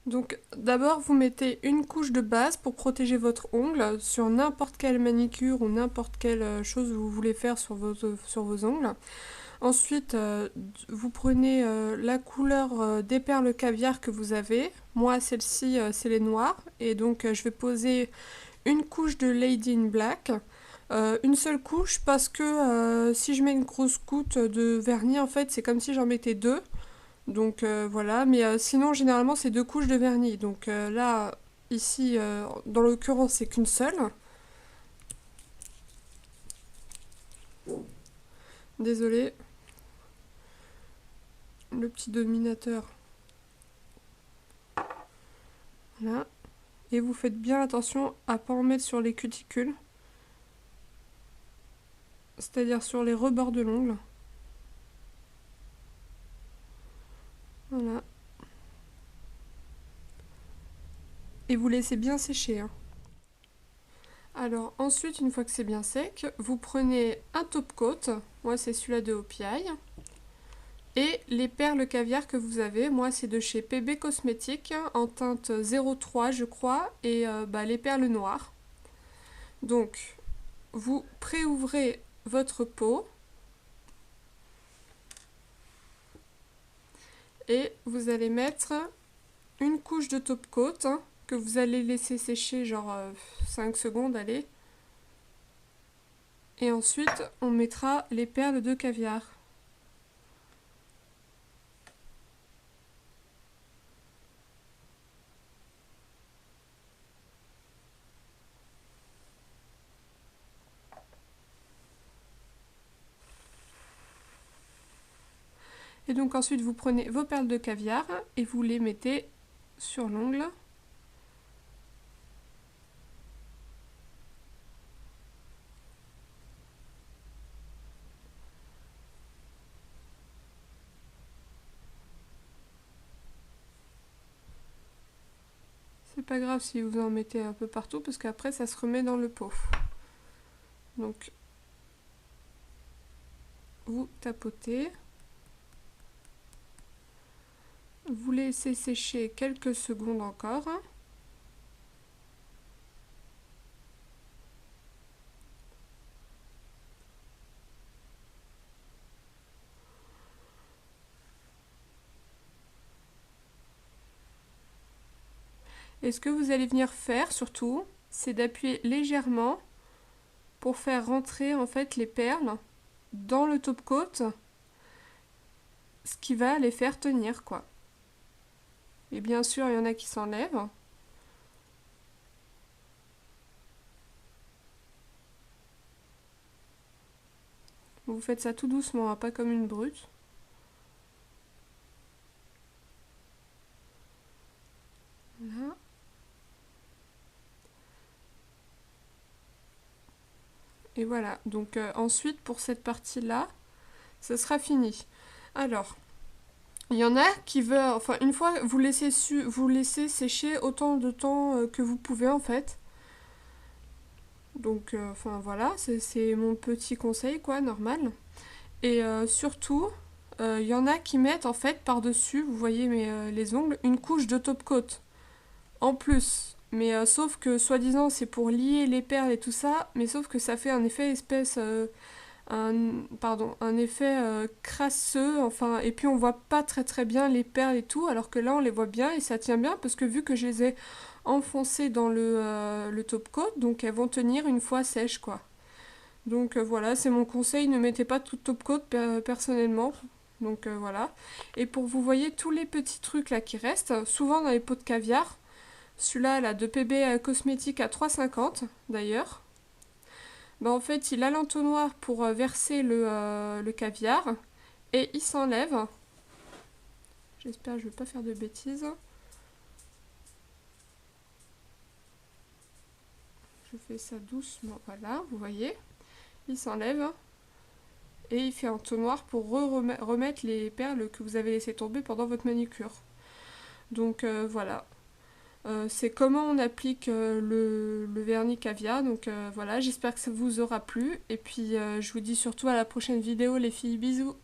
Donc d'abord vous mettez une couche de base pour protéger votre ongle sur n'importe quelle manicure ou n'importe quelle chose que vous voulez faire sur vos ongles. Ensuite vous prenez la couleur des perles caviar que vous avez. Moi celle-ci c'est les noires et donc je vais poser une couche de Lady in Black. Une seule couche parce que si je mets une grosse goutte de vernis en fait c'est comme si j'en mettais deux. Donc voilà, mais sinon généralement c'est deux couches de vernis. Donc là, ici, dans l'occurrence c'est qu'une seule. Désolée, le petit dominateur. Là. Et vous faites bien attention à pas en mettre sur les cuticules. C'est-à-dire sur les rebords de l'ongle. Voilà. Et vous laissez bien sécher, hein. Alors ensuite, une fois que c'est bien sec, vous prenez un top coat. Moi c'est celui-là de OPI. Et les perles caviar que vous avez, moi c'est de chez PB Cosmétiques en teinte 03 je crois, et les perles noires. Donc vous préouvrez votre pot et vous allez mettre une couche de top coat que vous allez laisser sécher genre 5 secondes, allez. Et ensuite on mettra les perles de caviar. Et donc ensuite vous prenez vos perles de caviar et vous les mettez sur l'ongle. C'est pas grave si vous en mettez un peu partout parce qu'après ça se remet dans le pot. Donc vous tapotez. Vous laissez sécher quelques secondes encore. Et ce que vous allez venir faire surtout, c'est d'appuyer légèrement pour faire rentrer en fait les perles dans le top coat, ce qui va les faire tenir quoi. Et bien sûr, il y en a qui s'enlèvent. Vous faites ça tout doucement, hein, pas comme une brute. Voilà. Et voilà, donc ensuite pour cette partie-là, ce sera fini. Alors, il y en a qui veulent, enfin une fois vous laissez sécher autant de temps que vous pouvez en fait. Donc enfin voilà, c'est mon petit conseil quoi, normal. Et surtout, il y en a qui mettent en fait par-dessus, vous voyez les ongles, une couche de top coat en plus. Mais sauf que soi-disant c'est pour lier les perles et tout ça, mais sauf que ça fait un effet espèce un effet crasseux, enfin, et puis on voit pas très très bien les perles et tout, alors que là on les voit bien et ça tient bien parce que vu que je les ai enfoncées dans le top coat, donc elles vont tenir une fois sèches quoi. Donc voilà, c'est mon conseil, ne mettez pas tout top coat personnellement. Donc voilà. Et pour vous voyez tous les petits trucs là qui restent, souvent dans les pots de caviar, celui-là là, de PB Cosmétique à 3,50 d'ailleurs. Bah, en fait, il a l'entonnoir pour verser le caviar et il s'enlève. J'espère que je ne vais pas faire de bêtises. Je fais ça doucement, voilà, vous voyez. Il s'enlève et il fait un entonnoir pour remettre les perles que vous avez laissées tomber pendant votre manucure. Donc voilà. C'est comment on applique le vernis caviar. Donc voilà, j'espère que ça vous aura plu. Et puis je vous dis surtout à la prochaine vidéo les filles, bisous.